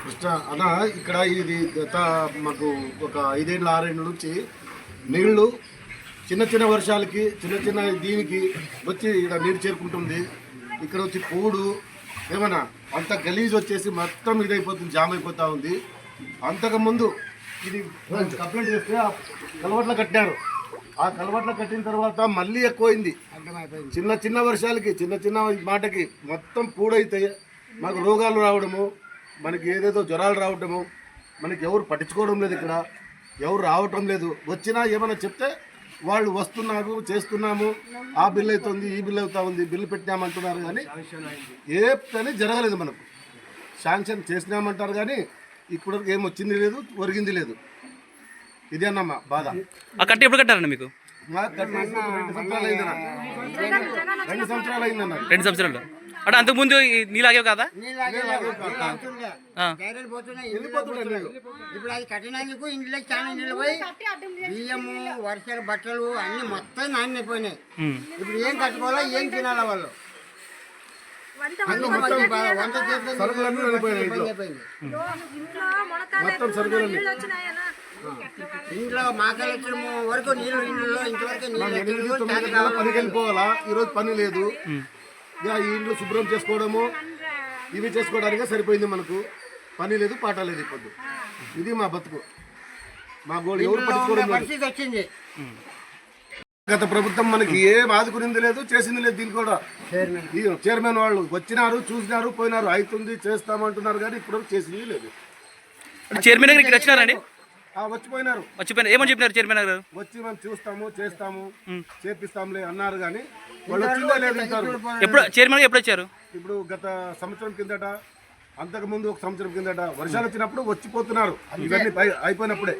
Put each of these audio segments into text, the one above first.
కృష్ణ అన్న ఇక్కడ ఇది గత మాకు ఒక 5 ఏళ్ళ 6 ఏళ్ళ నుంచి నీళ్లు చిన్న చిన్న వర్షాలకి చిన్న చిన్న దీనికి వచ్చి ఇక్కడ నీరు చేరుకుంటుంది. ఇక్కడ వచ్చి పూడు ఏమన్నా అంత గలీజ్ వచ్చేసి మొత్తం ఇదైపోతుంది, జామ్ అయిపోతూ ఉంది. అంతకుముందు ఇది కంప్లైంట్ చేస్తే కలవట్లు కట్టారు. ఆ కలవట్లు కట్టిన తర్వాత మళ్ళీ ఎక్కువైంది. చిన్న చిన్న వర్షాలకి చిన్న చిన్న మాటకి మొత్తం పూడైతే మాకు రోగాలు రావడము, మనకి ఏదేదో జ్వరాలు రావడము, మనకి ఎవరు పట్టించుకోవడం లేదు. ఇక్కడ ఎవరు రావటం లేదు. వచ్చినా ఏమైనా చెప్తే వాళ్ళు వస్తున్నారు, చేస్తున్నాము, ఆ బిల్లు అవుతుంది, ఈ బిల్లు అవుతా ఉంది, బిల్లు పెట్టినామంటున్నారు. కానీ ఏ పని జరగలేదు. మనకు శాంక్షన్ చేసినామంటారు కానీ ఇప్పుడు ఏం వచ్చింది లేదు, ఒరిగింది లేదు. ఇదే అన్నమ్మా బాధ. ఆ కట్టి ఎప్పుడు కట్టారండి మీకు? 2 సంవత్సరాలు అయిందన్న. 2 సంవత్సరాలు అయిందన్న. 2 సంవత్సరాలు అంటే అంతకుముందు నీళ్ళాగేవి కదా? ఇప్పుడు అది కట్టినందుకు ఇంట్లో చాలా నీళ్ళు పోయి బియ్యము, వర్షాలు, బట్టలు అన్ని మొత్తం నాణ్యపోయినాయి. ఇప్పుడు ఏం కట్టుకోవాలో ఏం తినాలా వాళ్ళు? సరుకులన్నీ ఇంట్లో మాకాయలు వచ్చిన వరకు నీళ్ళు ఇంతవరకు పనికి వెళ్ళిపోవాలా. ఈరోజు పని లేదు. ఇక ఈ ఇంట్లో శుభ్రం చేసుకోవడము ఇవి చేసుకోవడానికే సరిపోయింది. మనకు పని లేదు, పాట లేదు. ఇప్పుడు ఇది మా బతుకు, మా గోడు. ఎవరు పట్టుకోవడం వచ్చింది. గత ప్రభుత్వం మనకి ఏం ఆదుకునింది లేదు, చేసింది లేదు. దీనికి కూడా చైర్మన్ వాళ్ళు వచ్చినారు, చూసినారు, పోయినారు. అవుతుంది, చేస్తామంటున్నారు కానీ ఇప్పుడు చేసింది లేదు. చైర్మన్ గారు ఇక్కడ వచ్చినారండి? వచ్చిపోయినారు. ఏమని చెప్పినారు చైర్మన్ గారు? వచ్చి మనం చూస్తాము, చేస్తాము, చేపిస్తాంలే అన్నారు కానీ వాళ్ళు వచ్చిందే లేదు. ఎప్పుడు చైర్మన్ గారు ఎప్పుడు వచ్చారు? ఇప్పుడు గత సంవత్సరం కిందట, అంతకు ముందు 1 సంవత్సరం కిందట వర్షాలు వచ్చినప్పుడు వచ్చిపోతున్నారు. ఇవన్నీ అయిపోయినప్పుడే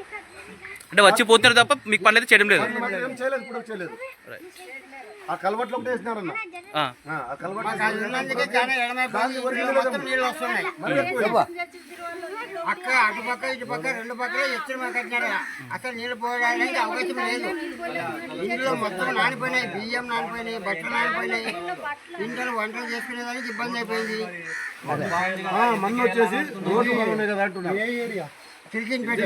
అంటే వచ్చిపోతున్నారు తప్ప మీకు పని అయితే చేయడం లేదు. ఏం చేయలేదు, ఇప్పుడు చేయలేదు. ఆ కలవట్లో ఒకటి వేసినారన్న. ఆ కలవట్లు అక్క అటుపక్క ఇటుపక్క 2 పక్కల ఎత్తున కట్టినారు. అసలు నీళ్ళు పోయడానికి అవకాశం లేదు. ఇంట్లో మొత్తం నానిపోయినాయి, బియ్యం నానిపోయినాయి, బట్టలు నానిపోయినాయి. ఇంట్లో వంటలు చేసుకునేదానికి ఇబ్బంది అయిపోయింది. మన్ను వచ్చేసి రోడ్డు బాగున్నాయి కదా అంటున్నారు. కిరికిన్పేట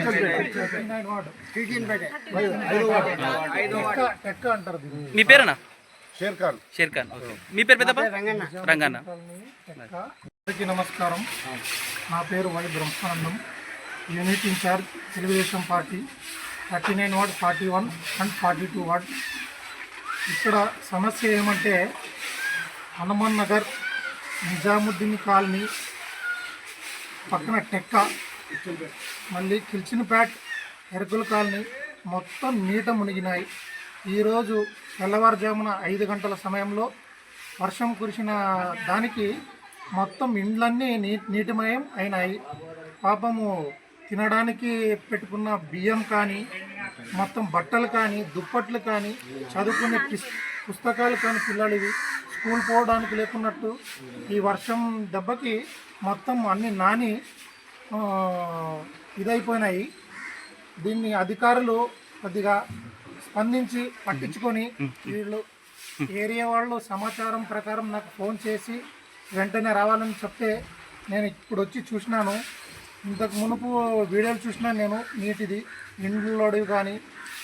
అంటారు. మీ పేరేనా? షేర్ ఖాన్. షేర్ ఖాన్. మీ పేరు పెద్దప్ప? రంగన్న. అందరికీ నమస్కారం. నా పేరు Y Brahmanandam, unit in charge Telugu Desam party 39 ward, 41 and 42 ward. ఇక్కడ సమస్య ఏమంటే హనుమాన్ నగర్, నిజాముద్దీన్ కాలనీ పక్కన టెక్క, మళ్ళీ కిల్చిన్పేట్, ఎరకుల కాలనీ మొత్తం నీట మునిగినాయి. ఈరోజు తెల్లవారుజామున 5 గంటల సమయంలో వర్షం కురిసిన దానికి మొత్తం ఇండ్లన్నీ నీటిమయం అయినాయి. పాపము తినడానికి పెట్టుకున్న బియ్యం కానీ, మొత్తం బట్టలు కానీ, దుప్పట్లు కానీ, చదువుకునే పుస్తకాలు కానీ, పిల్లలవి స్కూల్ పోవడానికి లేకున్నట్టు ఈ వర్షం దెబ్బకి మొత్తం అన్ని నాని ఇదైపోయినాయి. దీన్ని అధికారులు కొద్దిగా స్పందించి పట్టించుకొని వీళ్ళు ఏరియా వాళ్ళు సమాచారం ప్రకారం నాకు ఫోన్ చేసి వెంటనే రావాలని చెప్తే నేను ఇప్పుడు వచ్చి చూసినాను. ఇంతకు మునుపు వీడియోలు చూసినాను నేను. నీటిది ఇండ్లలోడివి కానీ,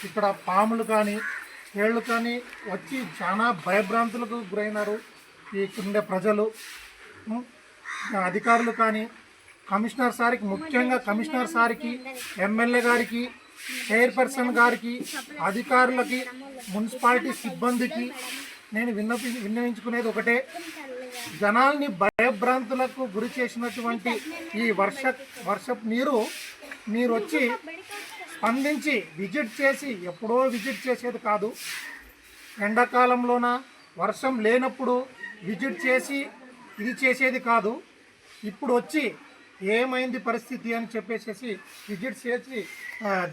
ఇక్కడ పాములు కానీ, తేళ్ళు కానీ వచ్చి చాలా భయభ్రాంతులకు గురైనారు ఇక్కడుండే ప్రజలు. అధికారులు కానీ కమిషనర్ సార్కి, ముఖ్యంగా కమిషనర్ సార్కి, ఎమ్మెల్యే గారికి, చైర్పర్సన్ గారికి, అధికారులకి, మున్సిపాలిటీ సిబ్బందికి నేను విన్నవించుకునేది ఒకటే. జనాల్ని భయభ్రాంతులకు గురి చేసినటువంటి ఈ వర్షపు మీరు వచ్చి స్పందించి విజిట్ చేసి, ఎప్పుడో విజిట్ చేసేది కాదు, ఎండాకాలంలోన వర్షం లేనప్పుడు విజిట్ చేసి ఇది చేసేది కాదు. ఇప్పుడు వచ్చి ఏమైంది పరిస్థితి అని చెప్పేసి విజిట్ చేసి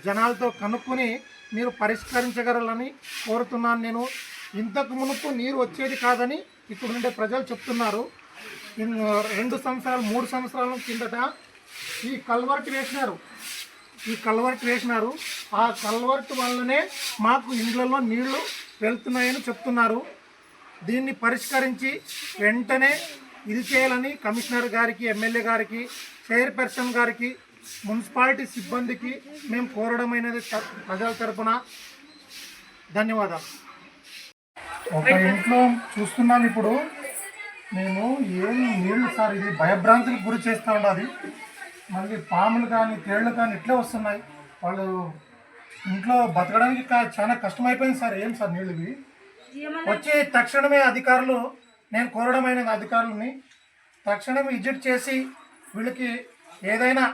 జనాలతో కనుక్కొని మీరు పరిష్కరించగలరని కోరుతున్నాను నేను. ఇంతకు మునుపు నీరు వచ్చేది కాదని ఇప్పుడు ఉండే ప్రజలు చెప్తున్నారు. 2 సంవత్సరాలు 3 సంవత్సరాల కిందట ఈ కల్వర్ట్ వేసినారు. ఆ కల్వర్ట్ వల్లనే మాకు ఇండ్లలో నీళ్లు వెళ్తున్నాయని చెప్తున్నారు. దీన్ని పరిష్కరించి వెంటనే ఇది చేయాలని కమిషనర్ గారికి, ఎమ్మెల్యే గారికి, చైర్పర్సన్ గారికి, మున్సిపాలిటీ సిబ్బందికి మేము కోరడమైనది ప్రజల తరపున ధన్యవాదాలు. ఒక ఇంట్లో చూస్తున్నాం ఇప్పుడు మేము ఏం నీళ్ళు సార్, ఇది భయభ్రాంతులకు గురి చేస్తూ ఉండాలి. మళ్ళీ పాములు కానీ తేళ్లు కానీ ఇట్లే వస్తున్నాయి. వాళ్ళు ఇంట్లో బతకడానికి చాలా కష్టమైపోయింది సార్. ఏం సార్ నీళ్ళు ఇవి వచ్చి తక్షణమే అధికారులు, నేను కోరడమైన అధికారులని తక్షణమే విజిట్ చేసి వీళ్ళకి ఏదైనా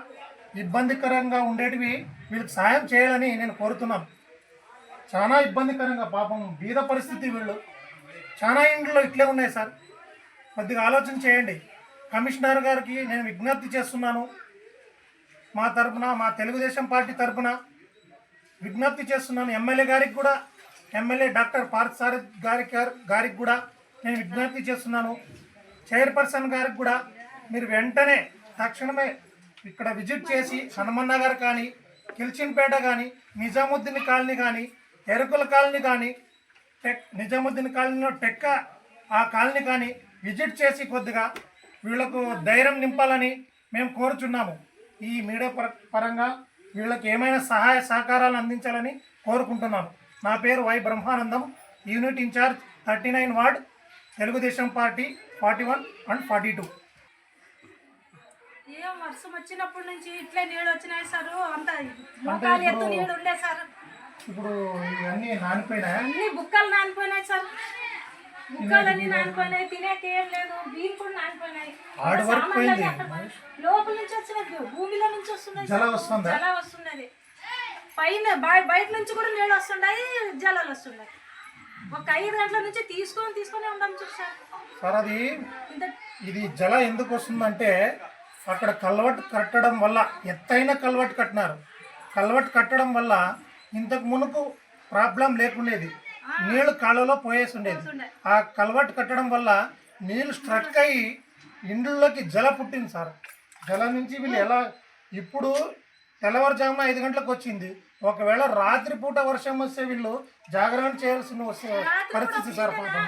ఇబ్బందికరంగా ఉండేటివి వీళ్ళకి సాయం చేయాలని నేను కోరుతున్నాను. చాలా ఇబ్బందికరంగా, పాపం బీద పరిస్థితి, వీళ్ళు చాలా ఇంట్లో ఇట్లే ఉన్నాయి సార్. కొద్దిగా ఆలోచన చేయండి. కమిషనర్ గారికి నేను విజ్ఞప్తి చేస్తున్నాను. మా తరపున, మా తెలుగుదేశం పార్టీ తరపున విజ్ఞప్తి చేస్తున్నాను. ఎమ్మెల్యే గారికి కూడా, ఎమ్మెల్యే డాక్టర్ పార్థసారథి గారికి కూడా నేను విజ్ఞప్తి చేస్తున్నాను. చైర్పర్సన్ గారికి కూడా మీరు వెంటనే తక్షణమే ఇక్కడ విజిట్ చేసి హనుమన్న గారు కానీ, కిల్చిన్పేట కానీ, నిజాముద్దీన్ కాలనీ కానీ, ఎరుకుల కాలనీ కానీ, నిజాముద్దీన్ కాలనీలో టెక్క ఆ కాలనీ కానీ విజిట్ చేసి కొద్దిగా వీళ్లకు ధైర్యం నింపాలని మేము కోరుచున్నాము. ఈ మీడియా పరంగా వీళ్ళకి ఏమైనా సహాయ సహకారాలు అందించాలని కోరుకుంటున్నాను. నా పేరు Y Brahmanandam, unit in charge 39 ward, Telugu Desam party 41 and 42. ఏం వర్షం వచ్చినప్పటి నుంచి ఇట్లే నీళ్ళు వచ్చినాయి సార్. అంత బుక్కలు ఎత్తు నీళ్ళు ఉండే సార్. ఇప్పుడు ఇవన్నీ నానిపోయినాయి, అన్ని బుక్కలు నానిపోయినాయి సార్. బుక్కలన్నీ నానిపోయినాయి, తినేకి ఏం లేదు. బియ్యం కూడా నానిపోయినాయి. లోపల నుంచి వచ్చినది, భూమిలో నుంచి వస్తున్నాయి, జల వస్తున్నది. పైన బయట నుంచి కూడా నీళ్ళు వస్తున్నాయి, జలాలు వస్తున్నాయి. ఒక 5 గంటల నుంచి తీసుకొని ఉండం చూసారు సార్. అది ఇది జల ఎందుకు వస్తుందంటే అక్కడ కల్వట్ కట్టడం వల్ల, ఎత్తైన కల్వట్ కట్టినారు. కల్వట్ కట్టడం వల్ల ఇంతకు మునుపు ప్రాబ్లం లేకుండేది, నీళ్లు కాళ్ళలో పోయేసి ఉండేది. ఆ కల్వట్ కట్టడం వల్ల నీళ్ళు స్ట్రక్ అయ్యి ఇండ్లలోకి జల పుట్టింది సార్. జల నుంచి వీళ్ళు ఎలా, ఇప్పుడు తెల్లవారుజామున 5 గంటలకు వచ్చింది. ఒకవేళ రాత్రిపూట వర్షం వస్తే వీళ్ళు జాగరణ చేయాల్సిన పరిస్థితి సార్. పాపం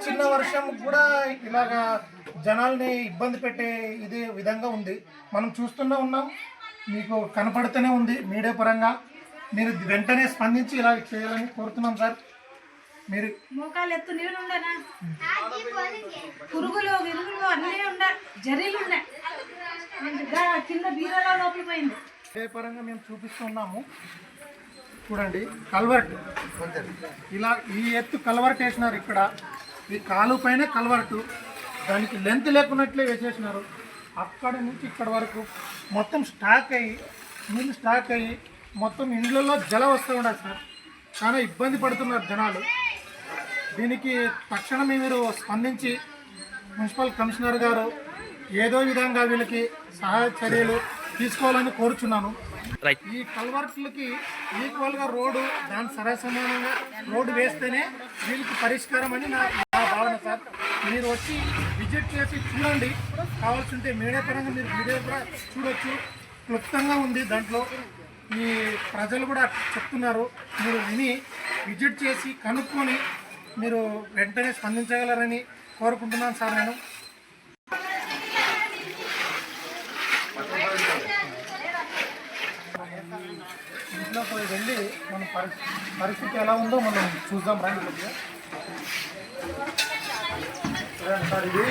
చిన్న వర్షం కూడా ఇలాగా జనాల్ని ఇబ్బంది పెట్టే ఇదే విధంగా ఉంది. మనం చూస్తూనే ఉన్నాం, మీకు కనపడుతూనే ఉంది మీడియా పరంగా. మీరు వెంటనే స్పందించి ఇలా చేయాలని కోరుతున్నాం సార్. మీరు మోకాలు ఎత్తు నీళ్ళు ఉండేనా, పురుగులు విరుగులు అన్నీ ఉండే, జరీలు ఉన్నాయి, కింద బీరలో లోపలిపోయింది. మీడియా పరంగా మేము చూపిస్తున్నాము చూడండి. కల్వర్ట్ ఇలా ఈ ఎత్తు కల్వర్ట్ వేసినారు. ఇక్కడ ఈ కాలు పైన కల్వర్టు, దానికి లెంత్ లేకున్నట్లే వేసేసినారు. అక్కడ నుంచి ఇక్కడ వరకు మొత్తం స్టాక్ అయ్యి, నీళ్ళు స్టాక్ అయ్యి మొత్తం ఇండ్లలో జల వస్తూ ఉండదు సార్. చాలా ఇబ్బంది పడుతున్నారు జనాలు. దీనికి తక్షణమే మీరు స్పందించి మున్సిపల్ కమిషనర్ గారు ఏదో విధంగా వీళ్ళకి సహాయ చర్యలు తీసుకోవాలని కోరుచున్నాను. ఈ కల్వర్ట్లకి ఈక్వల్గా రోడ్డు, దాని సరసమానంగా రోడ్డు వేస్తేనే వీళ్ళకి పరిష్కారం అని నా భావన సార్. మీరు వచ్చి విజిట్ చేసి చూడండి. కావాల్సి ఉంటే మీడియా పరంగా మీరు వీడియో కూడా చూడొచ్చు, క్లుప్తంగా ఉంది దాంట్లో. ఈ ప్రజలు కూడా చెప్తున్నారు, మీరు విని విజిట్ చేసి కనుక్కొని మీరు వెంటనే స్పందించగలరని కోరుకుంటున్నాను సార్. నేను ఇంట్లో పోయి వెళ్ళి మన పరిస్థితి ఎలా ఉందో మనం చూద్దాం రండి. కొద్దిగా సార్ ఇది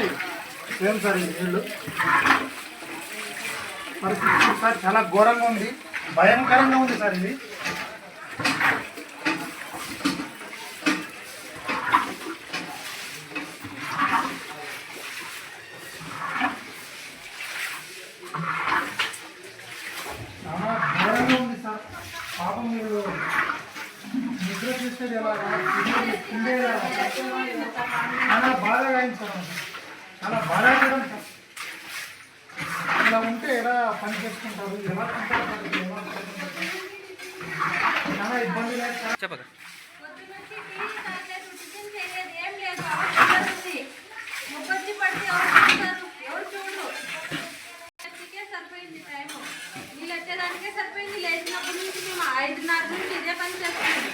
ఏం సార్, ఈ నీళ్ళు పరిస్థితి సార్ చాలా ఘోరంగా ఉంది, భయంకరంగా ఉంది సార్. ఇది చాలా ఘోరంగా ఉంది సార్. పాపం మీరు నిద్ర చేసేది ఎలాగా, చాలా బాధగా అయింది సార్. చాలా బాధాకరం సార్. ఇలా ఉంటే ఎలా పని చేసుకుంటారు, ఎలా చాలా ఇబ్బంది లేదు. చెప్పక సరిపోయింది టైం, వీళ్ళు వచ్చేదానికే సరిపోయింది. లేచినప్పటి నుంచి మేము 5:30 నుంచి ఇదే పని చేస్తాము.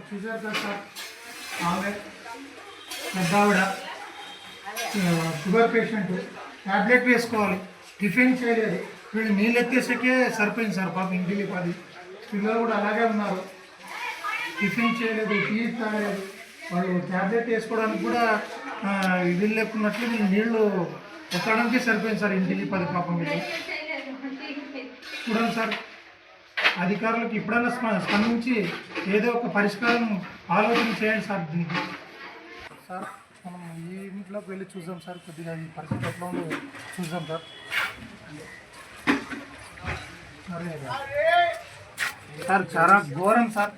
చూసారు కదా సార్, ఆమె పెద్ద ఆవిడ షుగర్ పేషెంట్ ట్యాబ్లెట్ వేసుకోవాలి, టిఫిన్ చేయలేదు, వీళ్ళు నీళ్ళు ఎత్తేసకే సరిపోయింది సార్ పాపం ఇంటికి 10 పిల్లలు కూడా అలాగే ఉన్నారు, టిఫిన్ చేయలేదు, టీ తాగలేదు, వాళ్ళు ట్యాబ్లెట్ వేసుకోవడానికి కూడా వీళ్ళు లేకున్నట్లు వీళ్ళు నీళ్లు ఎక్కడానికి సరిపోయింది సార్ ఇంటికి 10 పాపం వీళ్ళు. చూడండి సార్, అధికారులకు ఇప్పుడైనా స్పందించి ఏదో ఒక పరిష్కారం ఆలోచన చేయండి సార్ దీనికి. సార్ మనం ఈ ఇంట్లోకి వెళ్ళి చూసాం సార్, కొద్దిగా ఈ పరిస్థితి ఎట్లా ఉందో చూసాం సార్. సరే సార్, చాలా ఘోరం సార్.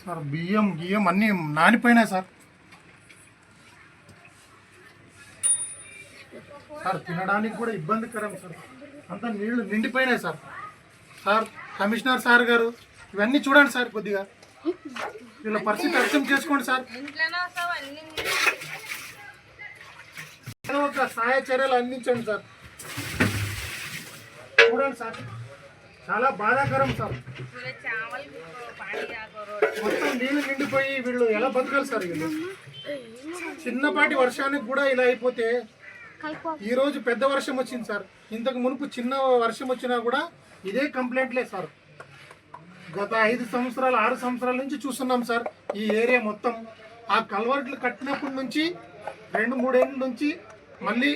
సార్ బియ్యం అన్నీ నానిపోయినాయి సార్. సార్ తినడానికి కూడా ఇబ్బందికరం సార్, అంతా నీళ్లు నిండిపోయినాయి సార్. సార్ కమిషనర్ సార్ గారు ఇవన్నీ చూడండి సార్, కొద్దిగా వీళ్ళ పరిస్థితి అర్థం చేసుకోండి సార్. ఏదో ఒక సహాయ చర్యలు అందించండి సార్. చూడండి సార్, చాలా బాధాకరం సార్. మొత్తం నీళ్ళు నిండిపోయి వీళ్ళు ఎలా బతకాలి సార్? వీళ్ళు చిన్నపాటి వర్షానికి కూడా ఇలా అయిపోతే, ఈ రోజు పెద్ద వర్షం వచ్చింది సార్, ఇంతకు మునుపు చిన్న వర్షం వచ్చినా కూడా ఇదే కంప్లైంట్లే సార్. గత 5 సంవత్సరాలు 6 సంవత్సరాల నుంచి చూస్తున్నాం సార్. ఈ ఏరియా మొత్తం ఆ కల్వర్ట్లు కట్టినప్పటి నుంచి 2-3 ఏళ్ళ నుంచి మళ్ళీ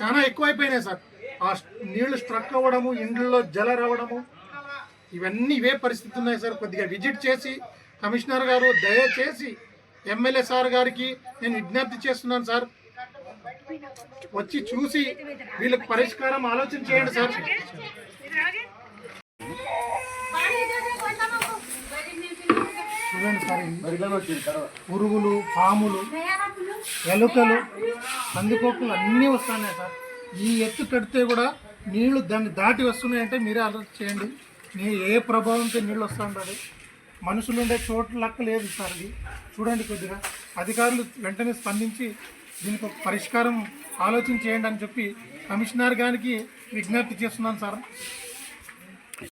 చాలా ఎక్కువైపోయినాయి సార్. ఆ నీళ్లు స్ట్రక్ అవ్వడము, ఇండ్లలో జల రావడము, ఇవన్నీ ఇవే పరిస్థితి ఉన్నాయి సార్. కొద్దిగా విజిట్ చేసి కమిషనర్ గారు దయచేసి ఎమ్మెల్యే సార్ గారికి నేను విజ్ఞప్తి చేస్తున్నాను సార్, వచ్చి చూసి వీళ్ళకి పరిష్కారం ఆలోచన చేయండి సార్. చూడండి సార్, పురుగులు, పాములు, ఎలుకలు, పందికొక్కులు అన్నీ వస్తున్నాయి సార్. ఈ ఎత్తు కడితే కూడా నీళ్లు దాన్ని దాటి వస్తున్నాయంటే మీరే ఆలోచన చేయండి. ఏ ప్రభావంతో నీళ్ళు వస్తూ ఉంటుంది? మనుషులు ఉండే చోట్ల లెక్క లేదు సార్. ఇది చూడండి, కొద్దిగా అధికారులు వెంటనే స్పందించి దీనికి ఒక పరిష్కారం ఆలోచన చేయండి అని చెప్పి కమిషనర్ గారికి విజ్ఞప్తి చేస్తున్నాను సార్.